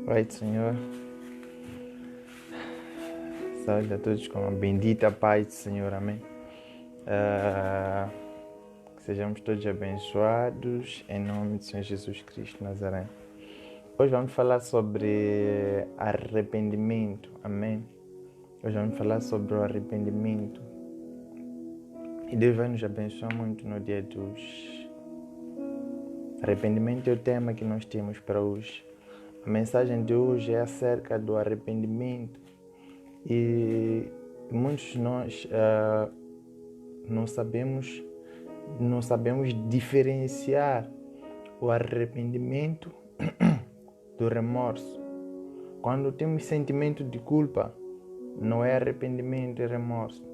Right, Senhor. Saúde a todos com a bendita paz do Senhor, amém. Que sejamos todos abençoados em nome do Senhor Jesus Cristo Nazaré. Hoje vamos falar sobre arrependimento, amém. Hoje vamos falar sobre o arrependimento. E Deus vai nos abençoar muito no dia de hoje. Arrependimento é o tema que nós temos para hoje. A mensagem de hoje é acerca do arrependimento. E muitos de nós não sabemos diferenciar o arrependimento do remorso. Quando temos sentimento de culpa, não é arrependimento, é remorso.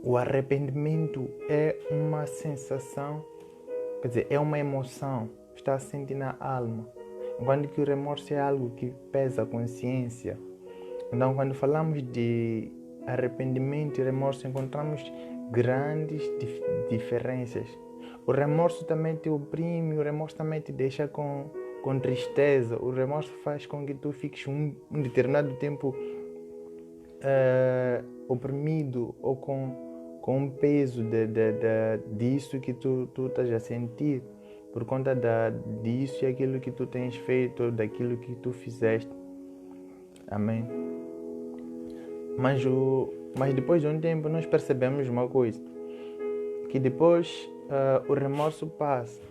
O arrependimento é uma sensação, quer dizer, é uma emoção, está a sentir na alma. Enquanto que o remorso é algo que pesa a consciência. Então, quando falamos de arrependimento e remorso, encontramos grandes diferenças. O remorso também te oprime, o remorso também te deixa com tristeza. O remorso faz com que tu fiques um determinado tempo oprimido ou com um peso disso que tu estás a sentir por conta disso e aquilo que tu tens feito, daquilo que tu fizeste. Amém. Mas depois de um tempo nós percebemos uma coisa, que depois o remorso passa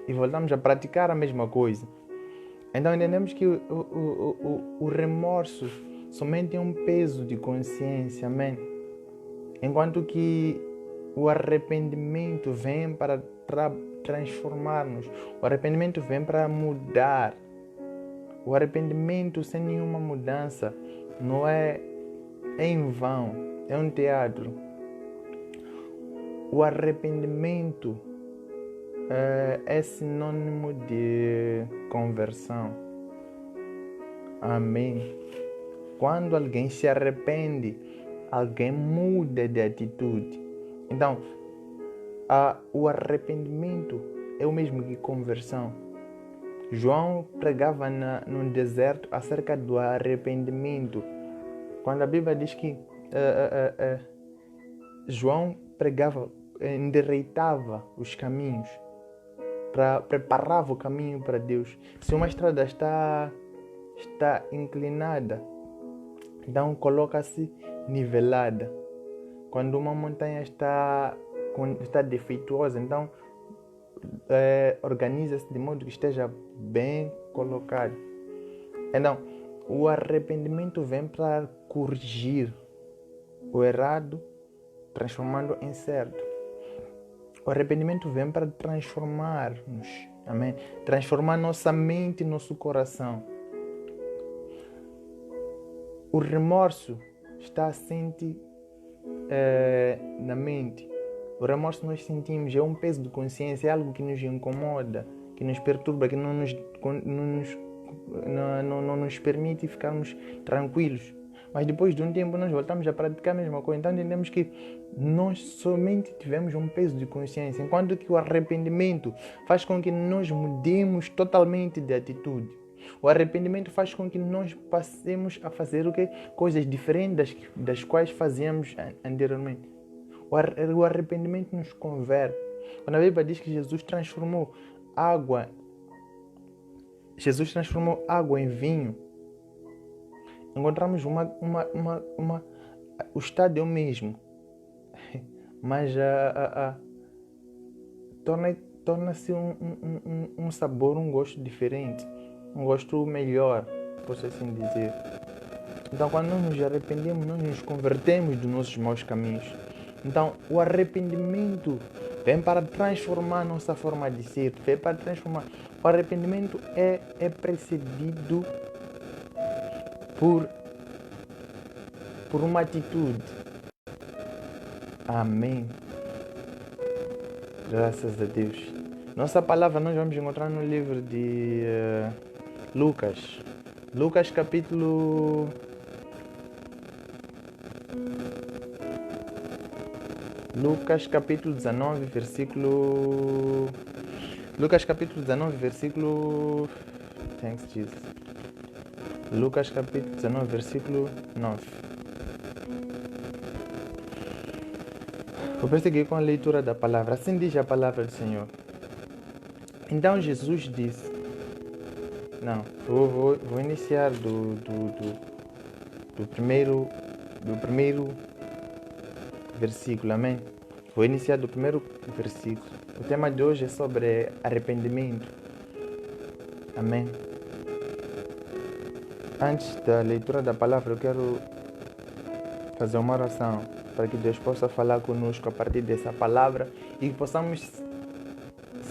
e voltamos a praticar a mesma coisa. Então entendemos que o remorso somente é um peso de consciência, amém? Enquanto que o arrependimento vem para transformar-nos, o arrependimento vem para mudar. O arrependimento sem nenhuma mudança não é em vão, é um teatro. O arrependimento é sinônimo de conversão. Amém. Quando alguém se arrepende, alguém muda de atitude. Então, o arrependimento é o mesmo que conversão. João pregava no deserto acerca do arrependimento. Quando a Bíblia diz que João pregava, endireitava os caminhos, preparava o caminho para Deus. Se uma estrada está inclinada, então coloca-se nivelada. Quando uma montanha está defeituosa, então organiza-se de modo que esteja bem colocado. Então, o arrependimento vem para corrigir o errado, transformando em certo. O arrependimento vem para transformar-nos, amém? Transformar nossa mente e nosso coração. O remorso está assente na mente. O remorso nós sentimos, é um peso de consciência, é algo que nos incomoda, que nos perturba, que não nos permite ficarmos tranquilos. Mas depois de um tempo nós voltamos a praticar a mesma coisa. Então entendemos que nós somente tivemos um peso de consciência, enquanto que o arrependimento faz com que nós mudemos totalmente de atitude. O arrependimento faz com que nós passemos a fazer coisas diferentes das quais fazíamos anteriormente. O arrependimento nos converte. Quando a Bíblia diz que Jesus transformou água em vinho, encontramos o estado é o mesmo, mas torna-se um sabor, um gosto diferente, um gosto melhor, posso assim dizer. Então, quando nós nos arrependemos, nós nos convertemos dos nossos maus caminhos. Então, o arrependimento vem para transformar nossa forma de ser, vem para transformar. O arrependimento é precedido por uma atitude. Amém. Graças a Deus. Nossa palavra nós vamos encontrar no livro de Lucas. Lucas capítulo 19, versículo Lucas capítulo 19, versículo... Thanks, Jesus. Lucas capítulo 19, versículo 9. Vou prosseguir com a leitura da palavra. Assim diz a palavra do Senhor. Então Jesus disse... Não, vou iniciar do primeiro versículo, amém? Vou iniciar do primeiro versículo. O tema de hoje é sobre arrependimento, amém? Antes da leitura da palavra, eu quero fazer uma oração para que Deus possa falar conosco a partir dessa palavra e que possamos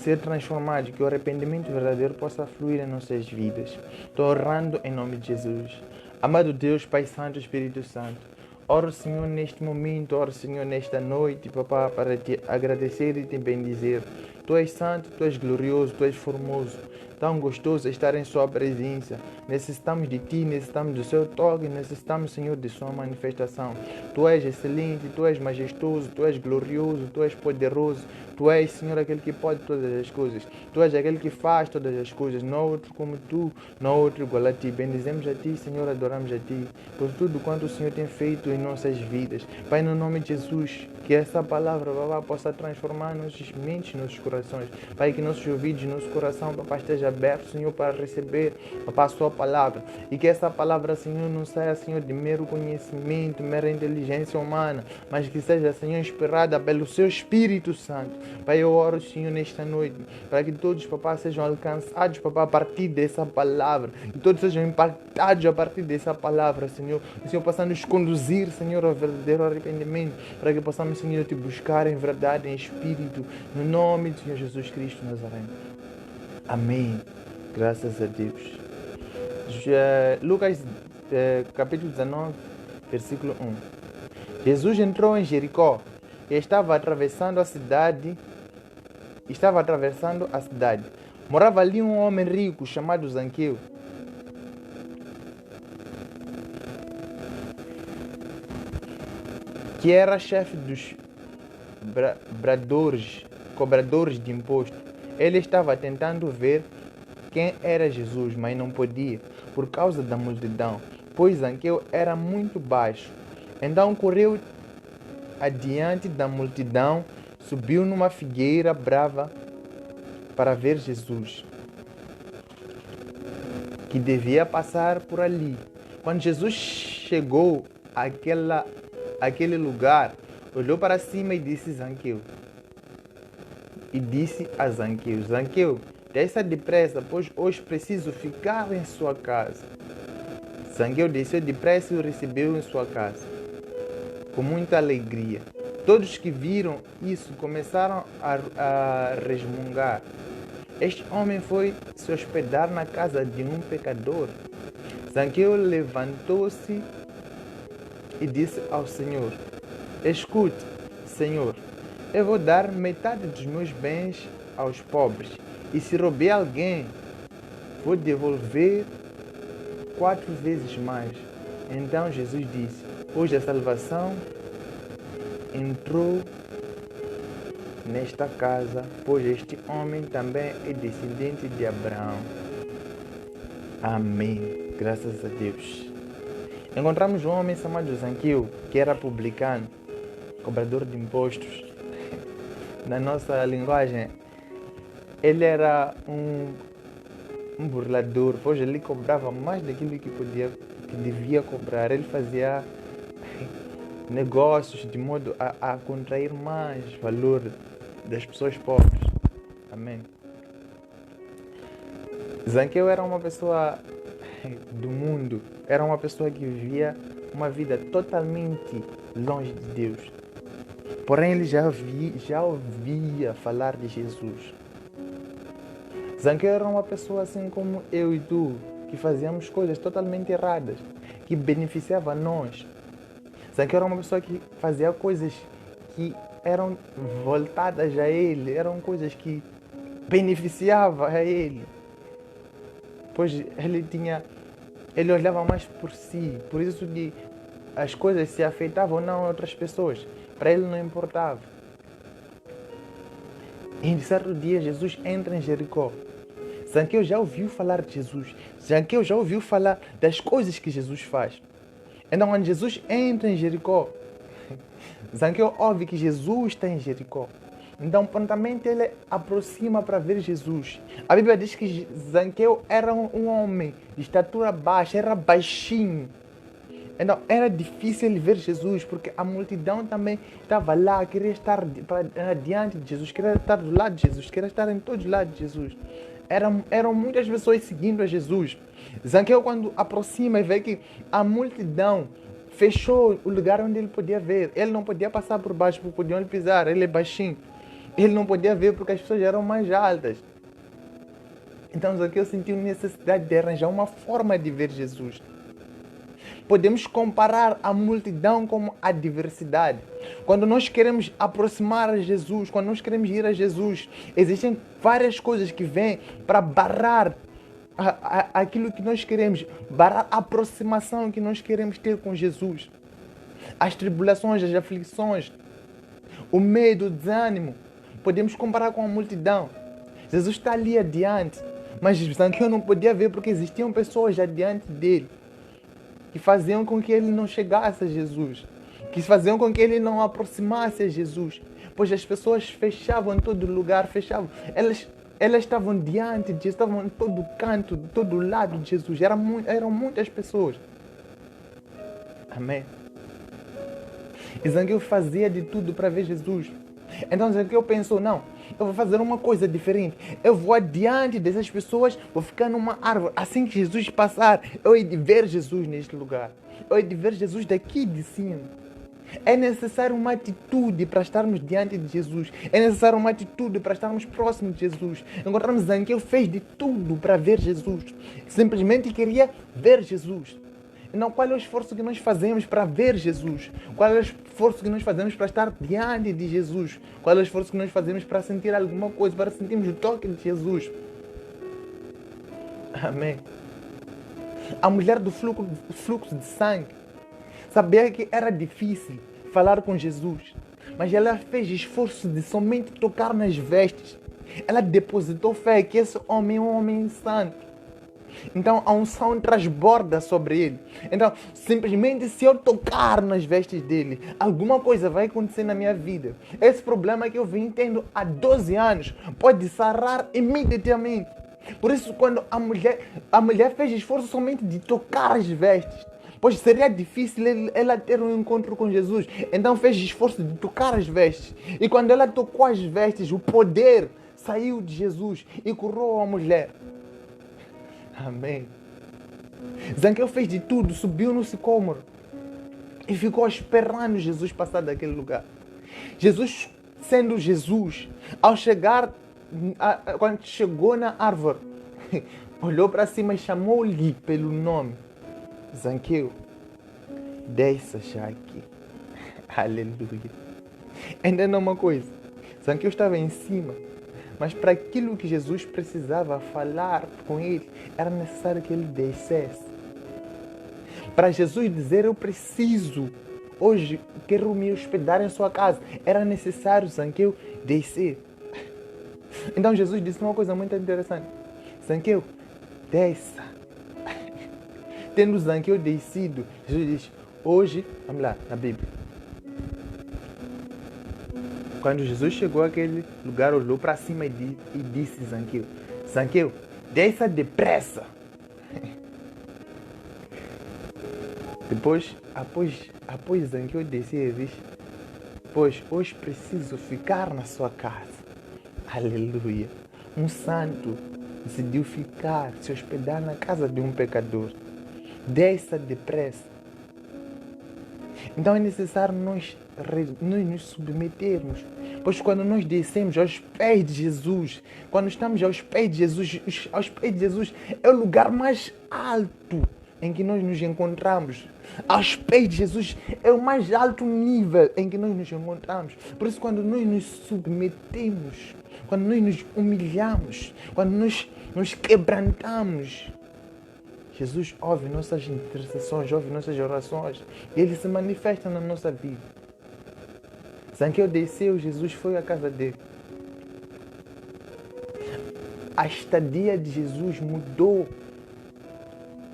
ser transformados, que o arrependimento verdadeiro possa fluir em nossas vidas. Estou orando em nome de Jesus. Amado Deus, Pai Santo, Espírito Santo, oro, Senhor, neste momento, oro, Senhor, nesta noite, Papá, para te agradecer e te bendizer. Tu és santo, Tu és glorioso, Tu és formoso. Tão gostoso estar em Sua presença. Necessitamos de Ti, necessitamos do Seu toque, necessitamos, Senhor, de Sua manifestação. Tu és excelente, Tu és majestoso, Tu és glorioso, Tu és poderoso. Tu és, Senhor, aquele que pode todas as coisas. Tu és aquele que faz todas as coisas. Não há outro como Tu, não há outro igual a Ti. Bendizemos a Ti, Senhor, adoramos a Ti, por tudo quanto o Senhor tem feito em nossas vidas. Pai, no nome de Jesus, que essa palavra, Papá, possa transformar nossas mentes, nossos corações. Pai, que nossos ouvidos, nosso coração, Papá, esteja aberto, Senhor, para receber, Papá, a Sua palavra. E que essa palavra, Senhor, não saia, Senhor, de mero conhecimento, mera inteligência humana, mas que seja, Senhor, inspirada pelo Seu Espírito Santo. Pai, eu oro, Senhor, nesta noite, para que todos, Papá, sejam alcançados, Papá, a partir dessa palavra. Que todos sejam impactados a partir dessa palavra, Senhor. Que o Senhor possa nos conduzir, Senhor, ao verdadeiro arrependimento, para que possamos, Senhor, Te buscar em verdade, em espírito, no nome do Senhor Jesus Cristo Nazareno. Amém. Graças a Deus. Lucas capítulo 19, versículo 1. Jesus entrou em Jericó e estava atravessando a cidade. Morava ali um homem rico chamado Zaqueu. Que era chefe dos cobradores de imposto. Ele estava tentando ver quem era Jesus, mas não podia, por causa da multidão, pois Zaqueu era muito baixo. Então correu adiante da multidão, subiu numa figueira brava para ver Jesus, que devia passar por ali. Quando Jesus chegou àquele lugar, olhou para cima e disse a Zaqueu: Zaqueu, desça depressa, pois hoje preciso ficar em sua casa. Zaqueu desceu depressa e o recebeu em sua casa, com muita alegria. Todos que viram isso começaram a resmungar. Este homem foi se hospedar na casa de um pecador. Zaqueu levantou-se e disse ao Senhor: Escute, Senhor, eu vou dar metade dos meus bens aos pobres, e se roubei alguém, vou devolver 4 vezes mais. Então Jesus disse: Hoje a salvação entrou nesta casa, pois este homem também é descendente de Abraão. Amém. Graças a Deus. Encontramos um homem chamado Zaqueu, que era publicano, cobrador de impostos. Na nossa linguagem, ele era um burlador, pois ele cobrava mais daquilo que devia cobrar. Ele fazia negócios de modo a contrair mais valor das pessoas pobres. Amém. Zaqueu era uma pessoa do mundo, era uma pessoa que vivia uma vida totalmente longe de Deus. Porém, ele já ouvia falar de Jesus. Zaqueu era uma pessoa assim como eu e tu, que fazíamos coisas totalmente erradas, que beneficiava a nós. Zaqueu era uma pessoa que fazia coisas que eram voltadas a ele, eram coisas que beneficiavam a ele. Pois ele olhava mais por si, por isso que as coisas se afetavam ou não a outras pessoas. Para ele não importava. E em certo dia Jesus entra em Jericó. Zaqueu já ouviu falar de Jesus. Zaqueu já ouviu falar das coisas que Jesus faz. Então quando Jesus entra em Jericó, Zaqueu ouve que Jesus está em Jericó. Então prontamente ele aproxima para ver Jesus. A Bíblia diz que Zaqueu era um homem de estatura baixa, era baixinho. Então era difícil ele ver Jesus, porque a multidão também estava lá, queria estar diante de Jesus, queria estar do lado de Jesus, queria estar em todos os lados de Jesus. Eram muitas pessoas seguindo a Jesus. Zaqueu, quando aproxima e vê que a multidão fechou o lugar onde ele podia ver, ele não podia passar por baixo porque podiam lhe pisar, ele é baixinho. Ele não podia ver porque as pessoas eram mais altas. Então Zaqueu sentiu necessidade de arranjar uma forma de ver Jesus. Podemos comparar a multidão com a diversidade. Quando nós queremos aproximar a Jesus, quando nós queremos ir a Jesus, existem várias coisas que vêm para barrar aquilo que nós queremos, barrar a aproximação que nós queremos ter com Jesus. As tribulações, as aflições, o medo, o desânimo. Podemos comparar com a multidão. Jesus está ali adiante, mas Zaqueu não podia ver porque existiam pessoas adiante dele que faziam com que ele não chegasse a Jesus, que faziam com que ele não aproximasse a Jesus, pois as pessoas fechavam em todo lugar, fechavam. Elas estavam diante de Jesus, estavam em todo canto, de todo lado de Jesus. Eram muitas pessoas. Amém. E Zaqueu fazia de tudo para ver Jesus. Então Zaqueu pensou, não, eu vou fazer uma coisa diferente. Eu vou adiante dessas pessoas, vou ficar numa árvore. Assim que Jesus passar, eu hei de ver Jesus neste lugar. Eu hei de ver Jesus daqui de cima. É necessário uma atitude para estarmos diante de Jesus. É necessário uma atitude para estarmos próximos de Jesus. Encontramos Zaqueu fez de tudo para ver Jesus. Simplesmente queria ver Jesus. Então, qual é o esforço que nós fazemos para ver Jesus? Qual é o esforço que nós fazemos para estar diante de Jesus? Qual é o esforço que nós fazemos para sentir alguma coisa, para sentirmos o toque de Jesus? Amém. A mulher do fluxo de sangue sabia que era difícil falar com Jesus, mas ela fez esforço de somente tocar nas vestes. Ela depositou fé que esse homem é um homem santo. Então a unção transborda sobre ele. Então, simplesmente se eu tocar nas vestes dele, alguma coisa vai acontecer na minha vida. Esse problema que eu vim tendo há 12 anos pode sarar imediatamente. Por isso, quando a mulher fez esforço somente de tocar as vestes, pois seria difícil ela ter um encontro com Jesus. Então fez esforço de tocar as vestes. E quando ela tocou as vestes, o poder saiu de Jesus e curou a mulher. Amém. Zaqueu fez de tudo, subiu no sicômoro e ficou esperando Jesus passar daquele lugar. Jesus, sendo Jesus, ao chegar, quando chegou na árvore, olhou para cima e chamou-lhe pelo nome. Zaqueu, desça já aqui. Aleluia. Entenda uma coisa, Zaqueu estava em cima. Mas para aquilo que Jesus precisava falar com ele, era necessário que ele descesse. Para Jesus dizer, eu preciso, hoje quero me hospedar em sua casa, era necessário Zaqueu descer. Então Jesus disse uma coisa muito interessante. Zaqueu, desça. Tendo Zaqueu descido, Jesus diz, hoje, vamos lá, na Bíblia. Quando Jesus chegou àquele lugar, olhou para cima e disse a Zaqueu, Zaqueu, desça depressa. Depois, após Zaqueu descer, ele disse, pois hoje preciso ficar na sua casa. Aleluia. Um santo decidiu ficar, se hospedar na casa de um pecador. Desça depressa. Então é necessário nós nos submetermos. Pois quando nós descemos aos pés de Jesus, quando estamos aos pés de Jesus é o lugar mais alto em que nós nos encontramos. Aos pés de Jesus é o mais alto nível em que nós nos encontramos. Por isso, quando nós nos submetemos, quando nós nos humilhamos, quando nós nos quebrantamos, Jesus ouve nossas intercessões, ouve nossas orações e Ele se manifesta na nossa vida. Zaqueu desceu, Jesus foi à casa dele. A estadia de Jesus mudou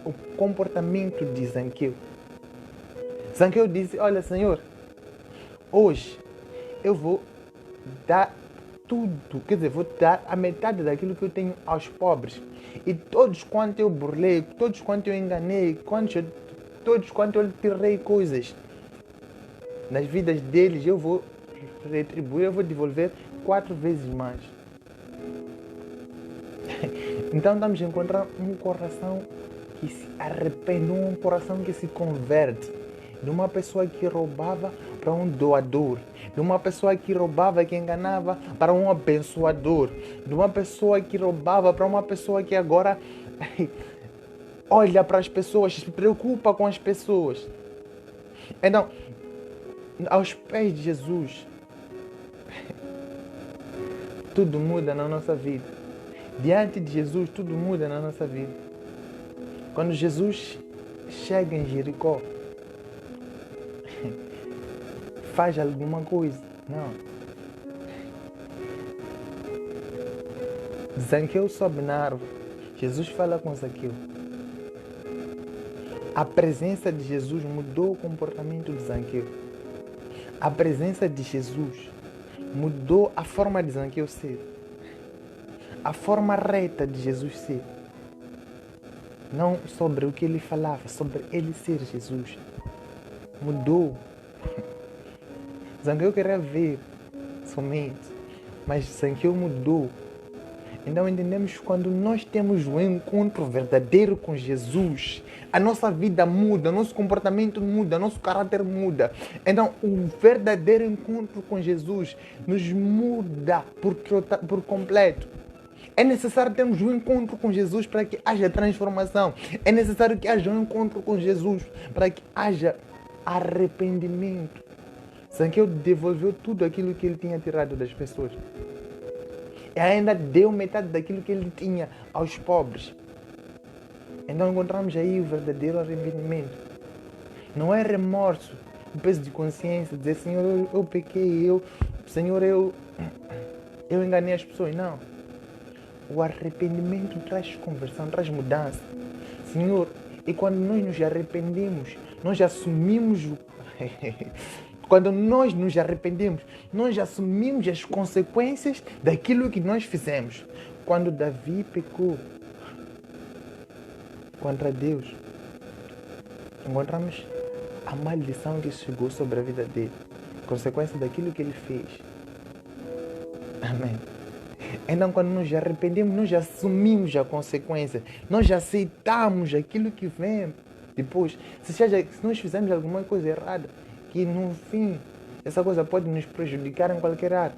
o comportamento de Zaqueu. Zaqueu disse, olha, Senhor, hoje eu vou dar tudo, quer dizer, vou dar a metade daquilo que eu tenho aos pobres. E todos quanto eu burlei, todos quanto eu enganei, todos quanto eu tirei coisas nas vidas deles, eu vou retribuir, eu vou devolver 4 vezes mais. Então estamos a encontrar um coração que se arrepende, um coração que se converte. De uma pessoa que roubava para um doador. De uma pessoa que roubava, que enganava, para um abençoador. De uma pessoa que roubava para uma pessoa que agora olha para as pessoas, se preocupa com as pessoas. Então, aos pés de Jesus, tudo muda na nossa vida. Diante de Jesus, tudo muda na nossa vida. Quando Jesus chega em Jericó, faz alguma coisa? Não. Zaqueu sobe na árvore. Jesus fala com Zaqueu. A presença de Jesus mudou o comportamento de Zaqueu. A presença de Jesus mudou a forma de Zaqueu ser. A forma reta de Jesus ser. Não sobre o que ele falava, sobre ele ser Jesus. Mudou. Zaqueu queria ver somente, mas Zaqueu mudou. Então entendemos que quando nós temos um encontro verdadeiro com Jesus, a nossa vida muda, nosso comportamento muda, nosso caráter muda. Então o verdadeiro encontro com Jesus nos muda por completo. É necessário termos um encontro com Jesus para que haja transformação. É necessário que haja um encontro com Jesus para que haja arrependimento. Zaqueu devolveu tudo aquilo que ele tinha tirado das pessoas. E ainda deu metade daquilo que ele tinha aos pobres. Então encontramos aí o verdadeiro arrependimento. Não é remorso, o peso de consciência, dizer, Senhor, eu pequei, Senhor, eu enganei as pessoas. Não. O arrependimento traz conversão, traz mudança. Senhor, e quando nós nos arrependemos, nós assumimos o... Quando nós nos arrependemos, nós assumimos as consequências daquilo que nós fizemos. Quando Davi pecou contra Deus, encontramos a maldição que chegou sobre a vida dele. Consequência daquilo que ele fez. Amém. Então, quando nos arrependemos, nós assumimos a consequência. Nós aceitamos aquilo que vem depois. Se nós fizermos alguma coisa errada, que no fim essa coisa pode nos prejudicar em qualquer área,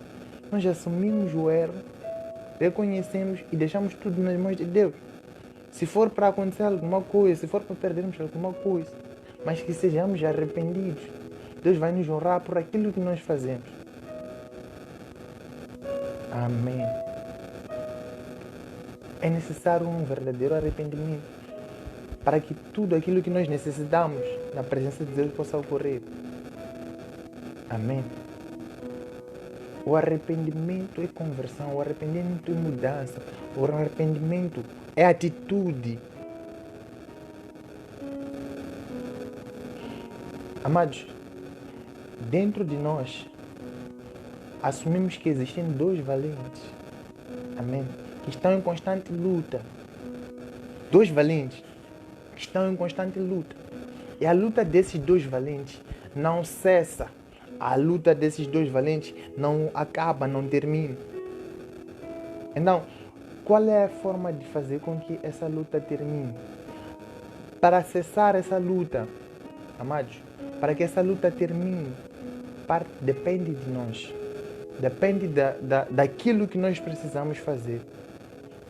nós assumimos o erro, reconhecemos e deixamos tudo nas mãos de Deus. Se for para acontecer alguma coisa, se for para perdermos alguma coisa, mas que sejamos arrependidos, Deus vai nos honrar por aquilo que nós fazemos. Amém. É necessário um verdadeiro arrependimento para que tudo aquilo que nós necessitamos na presença de Deus possa ocorrer. Amém. O arrependimento é conversão, o arrependimento é mudança, o arrependimento é atitude. Amados, dentro de nós, assumimos que existem 2 valentes, amém, que estão em constante luta. 2 valentes que estão em constante luta. E a luta desses 2 valentes não cessa. A luta desses 2 valentes não acaba, não termina. Então, qual é a forma de fazer com que essa luta termine? Para cessar essa luta, amados, para que essa luta termine, depende de nós. Depende daquilo que nós precisamos fazer.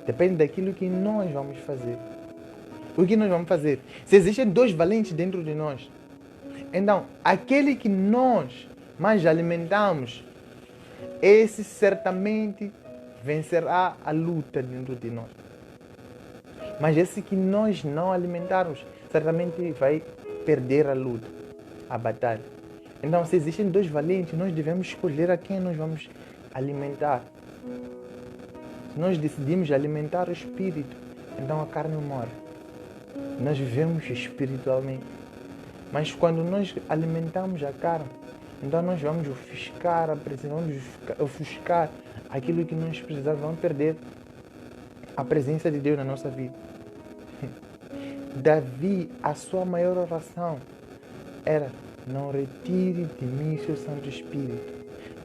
Depende daquilo que nós vamos fazer. O que nós vamos fazer? Se existem 2 valentes dentro de nós, então, aquele que nós mais alimentamos, esse certamente vencerá a luta dentro de nós. Mas esse que nós não alimentarmos, certamente vai perder a luta, a batalha. Então, se existem 2 valentes, nós devemos escolher a quem nós vamos alimentar. Se nós decidimos alimentar o espírito, então a carne morre. Nós vivemos espiritualmente. Mas quando nós alimentamos a carne, então nós vamos ofuscar a presença, vamos ofuscar aquilo que nós precisamos, vamos perder a presença de Deus na nossa vida. Davi, a sua maior oração era: não retire de mim seu Santo Espírito.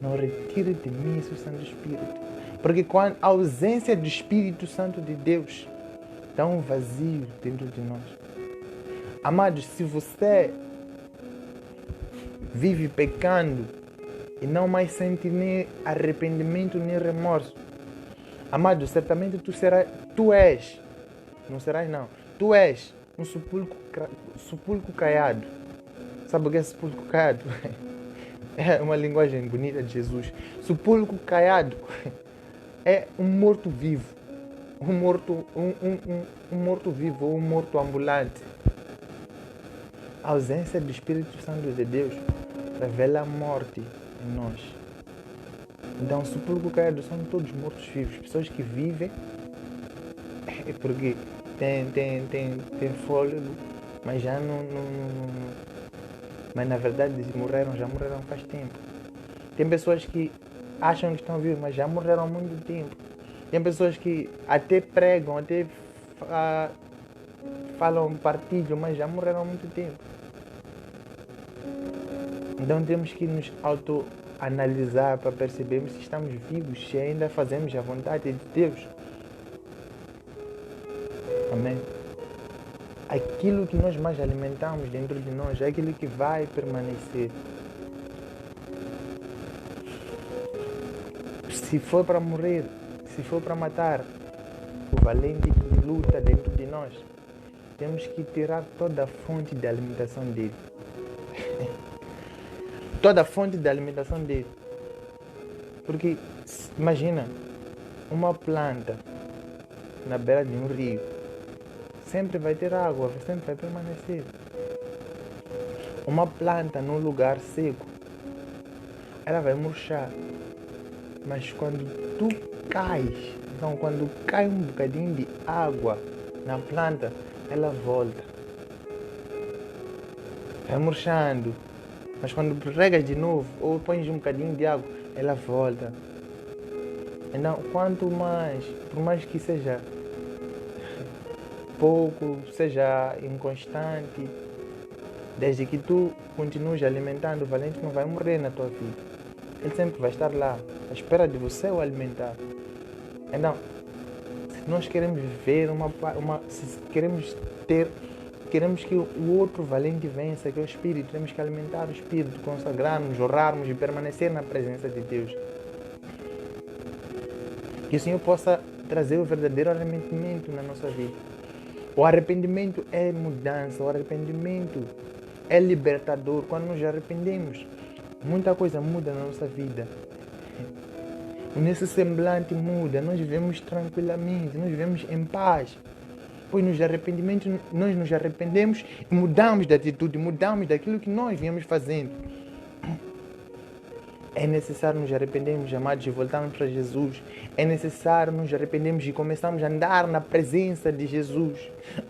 Não retire de mim seu Santo Espírito. Porque com a ausência do Espírito Santo de Deus, dá um vazio dentro de nós. Amados, se você vive pecando e não mais sente nem arrependimento nem remorso, amado, certamente tu és, não serás não, tu és um sepulcro caiado. Sabe o que é sepulcro caiado? É uma linguagem bonita de Jesus. Sepulcro caiado é um morto-vivo, um morto-vivo ou um morto ambulante. A ausência do Espírito Santo de Deus revela a morte em nós. Então, sepulcro caiado são todos mortos-vivos, pessoas que vivem porque tem fôlego, mas já não. Mas na verdade já morreram faz tempo. Tem pessoas que acham que estão vivas, mas já morreram há muito tempo. Tem pessoas que até pregam, até falam, partilham, mas já morreram há muito tempo. Então temos que nos autoanalisar para percebermos se estamos vivos, se ainda fazemos a vontade de Deus. Amém? Aquilo que nós mais alimentamos dentro de nós é aquilo que vai permanecer. Se for para morrer, se for para matar, o valente que luta dentro de nós, temos que tirar toda a fonte de alimentação dele. Toda a fonte de alimentação dele. Porque, imagina, uma planta na beira de um rio, sempre vai ter água, sempre vai permanecer. Uma planta num lugar seco, ela vai murchar. Mas quando tu cais, então quando cai um bocadinho de água na planta, ela volta. Vai murchando. Mas quando regas de novo, ou pões um bocadinho de água, ela volta. Então, quanto mais, por mais que seja pouco, seja inconstante, desde que tu continues alimentando, o valente não vai morrer na tua vida. Ele sempre vai estar lá, à espera de você o alimentar. Então, se nós queremos viver se queremos que o outro valente vença, que é o Espírito, temos que alimentar o Espírito, consagrarmos, orarmos e permanecer na presença de Deus. Que o Senhor possa trazer o verdadeiro arrependimento na nossa vida. O arrependimento é mudança, o arrependimento é libertador. Quando nos arrependemos, muita coisa muda na nossa vida. O nosso semblante muda, nós vivemos tranquilamente, nós vivemos em paz. Pois nós nos arrependemos e mudamos de atitude, mudamos daquilo que nós viemos fazendo. É necessário nos arrependermos, amados, e voltarmos para Jesus. É necessário nos arrependermos e começarmos a andar na presença de Jesus.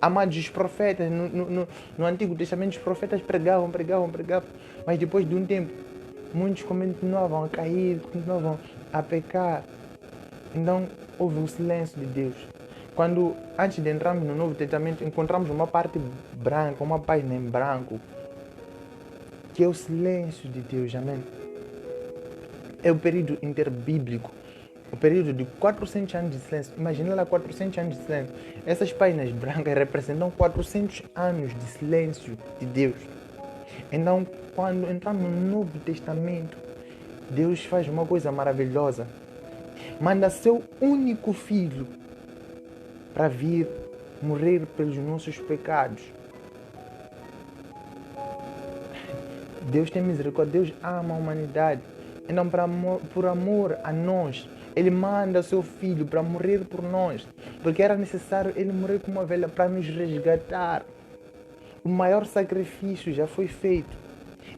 Amados, os profetas, no Antigo Testamento, os profetas pregavam, mas depois de um tempo, muitos continuavam a cair, continuavam a pecar. Então, houve um silêncio de Deus. Quando, antes de entrarmos no Novo Testamento, encontramos uma parte branca, uma página em branco, que é o silêncio de Deus, amém? É o período interbíblico, o período de 400 anos de silêncio. Imagina lá 400 anos de silêncio. Essas páginas brancas representam 400 anos de silêncio de Deus. Então, quando entramos no Novo Testamento, Deus faz uma coisa maravilhosa. Manda seu único filho para vir morrer pelos nossos pecados. Deus tem misericórdia, Deus ama a humanidade. Então, por amor a nós, Ele manda o seu filho para morrer por nós, porque era necessário Ele morrer como uma ovelha para nos resgatar. O maior sacrifício já foi feito.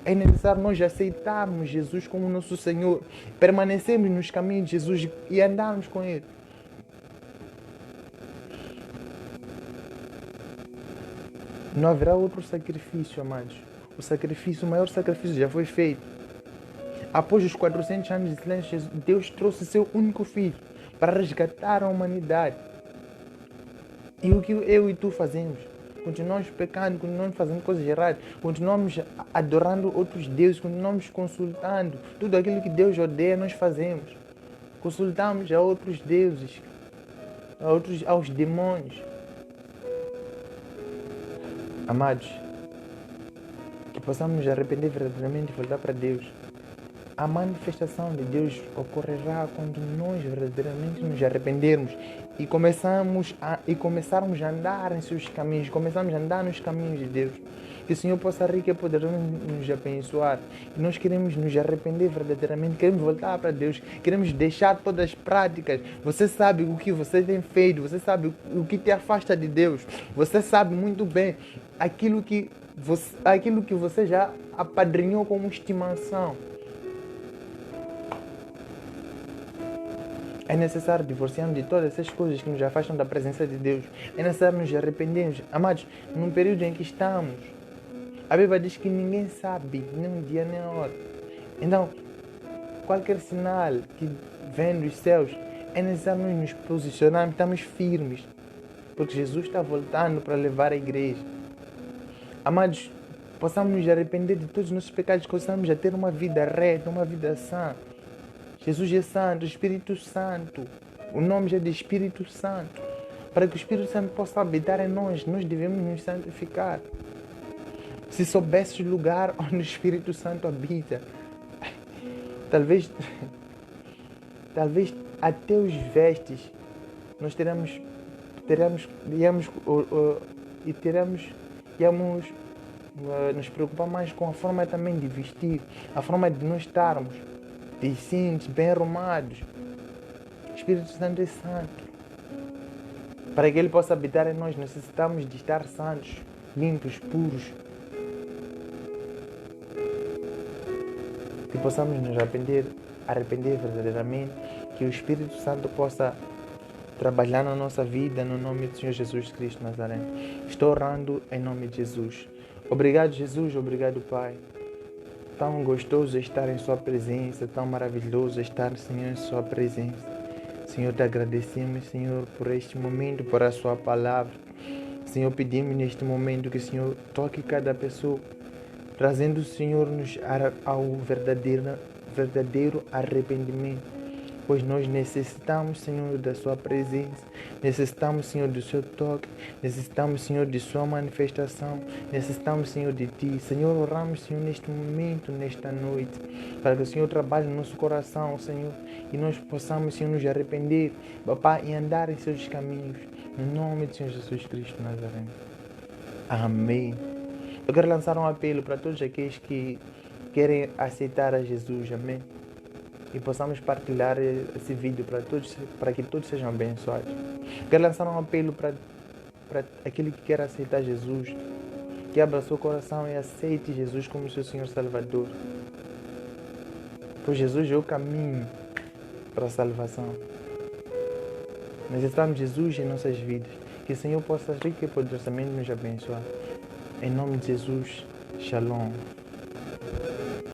É necessário nós aceitarmos Jesus como nosso Senhor, permanecermos nos caminhos de Jesus e andarmos com Ele. Não haverá outro sacrifício, amados. O maior sacrifício já foi feito. Após os 400 anos de silêncio, Deus trouxe seu único filho para resgatar a humanidade. E o que eu e tu fazemos? Continuamos pecando, continuamos fazendo coisas erradas, continuamos adorando outros deuses, continuamos consultando. Tudo aquilo que Deus odeia, nós fazemos. Consultamos a outros deuses, aos demônios. Amados, que possamos nos arrepender verdadeiramente e voltar para Deus. A manifestação de Deus ocorrerá quando nós verdadeiramente nos arrependermos e começarmos a andar em seus caminhos, começarmos a andar nos caminhos de Deus. Que o Senhor possa rico e poderoso nos abençoar. E nós queremos nos arrepender verdadeiramente, queremos voltar para Deus, queremos deixar todas as práticas. Você sabe o que você tem feito, você sabe o que te afasta de Deus, você sabe muito bem aquilo que você já apadrinhou como estimação. É necessário divorciarmos de todas essas coisas que nos afastam da presença de Deus. É necessário nos arrependermos. Amados, num período em que estamos, a Bíblia diz que ninguém sabe nem um dia nem a hora. Então, qualquer sinal que vem dos céus, é necessário nos posicionarmos, estamos firmes. Porque Jesus está voltando para levar a igreja. Amados, possamos nos arrepender de todos os nossos pecados, possamos a ter uma vida reta, uma vida sã. Jesus é santo, Espírito Santo. O nome já é de Espírito Santo. Para que o Espírito Santo possa habitar em nós, nós devemos nos santificar. Se soubesse o lugar onde o Espírito Santo habita, talvez até os vestes nós íamos nos preocupar mais com a forma também de vestir, a forma de nós estarmos decentes, bem arrumados. O Espírito Santo é santo. Para que Ele possa habitar em nós, necessitamos de estar santos, limpos, puros. Que possamos nos arrepender verdadeiramente, que o Espírito Santo possa trabalhar na nossa vida, no nome do Senhor Jesus Cristo Nazareno. Estou orando em nome de Jesus. Obrigado, Jesus, obrigado, Pai. Tão gostoso estar em Sua presença, tão maravilhoso estar, Senhor, em Sua presença. Senhor, te agradecemos, Senhor, por este momento, por a Sua palavra. Senhor, pedimos neste momento que o Senhor toque cada pessoa, trazendo, Senhor-nos ao verdadeiro arrependimento. Pois nós necessitamos, Senhor, da Sua presença, necessitamos, Senhor, do Seu toque, necessitamos, Senhor, de Sua manifestação, necessitamos, Senhor, de Ti. Senhor, oramos, Senhor, neste momento, nesta noite, para que o Senhor trabalhe no nosso coração, Senhor, e nós possamos, Senhor, nos arrepender, Papai, e andar em Seus caminhos, no nome de Senhor Jesus Cristo Nazareno. Amém. Eu quero lançar um apelo para todos aqueles que querem aceitar a Jesus, amém? E possamos partilhar esse vídeo para que todos sejam abençoados. Quero lançar um apelo para aquele que quer aceitar Jesus, que abra seu coração e aceite Jesus como seu Senhor Salvador. Pois Jesus é o caminho para a salvação. Necessitamos de Jesus em nossas vidas. Que o Senhor possa rico e poderosamente nos abençoar. Em nome de Jesus, Shalom.